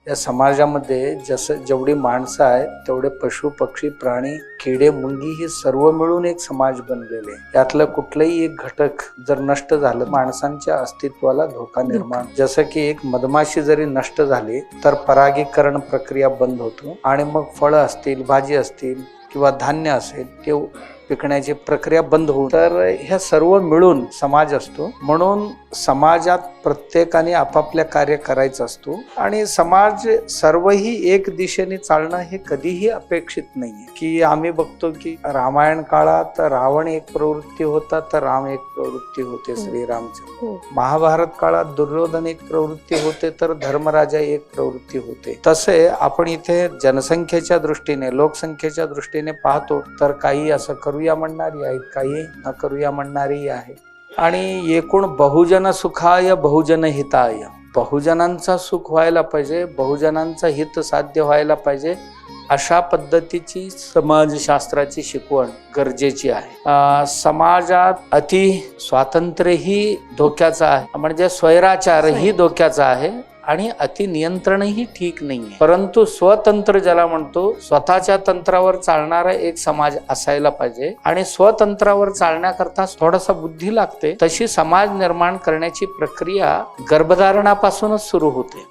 या समाजामध्ये जेवढी माणसं आहेत तेवढे पशु पक्षी प्राणी किडे मुंगी हे सर्व मिळून एक समाज बनलेले. यातलं कुठलंही एक घटक जर नष्ट झालं माणसांच्या अस्तित्वाला धोका निर्माण. जसं की एक मधमाशी जरी नष्ट झाली तर परागीकरण प्रक्रिया बंद होतो आणि मग फळं असतील, भाजी असतील किंवा धान्य असेल ते पिकण्याची प्रक्रिया बंद होऊन, तर ह्या सर्व मिळून समाज असतो. म्हणून समाजात प्रत्येकाने आपापल्या कार्य करायचं असतो आणि समाज सर्वही एक दिशेने चालणं हे कधीही अपेक्षित नाहीये. की आम्ही बघतो की रामायण काळात रावण एक प्रवृत्ती होता तर राम एक प्रवृत्ती होते श्रीरामचे. महाभारत काळात दुर्योधन एक प्रवृत्ती होते तर धर्मराजा एक प्रवृत्ती होते. तसे आपण इथे जनसंख्येच्या दृष्टीने लोकसंख्येच्या दृष्टीने पाहतो तर काही असं करूया म्हणणारी आहेत, काही न करूया म्हणणारी आहे. आणि एकूण बहुजन सुखाय बहुजन हिताय, बहुजनांचा सुख व्हायला पाहिजे, बहुजनांचा हित साध्य व्हायला पाहिजे, अशा पद्धतीची समाजशास्त्राची शिकवण गरजेची आहे. समाजात अति स्वातंत्र्यही धोक्याचं आहे, म्हणजे स्वैराचारही धोक्याचा आहे आणि अति नियंत्रणही ठीक नाहीये. परंतु स्वतंत्र ज्याला म्हणतो, स्वतःच्या तंत्रावर चालणारा एक समाज असायला पाहिजे. आणि स्वतंत्रावर चालण्याकरता थोडासा बुद्धी लागते. तशी समाज निर्माण करण्याची प्रक्रिया गर्भधारणापासूनच सुरू होते.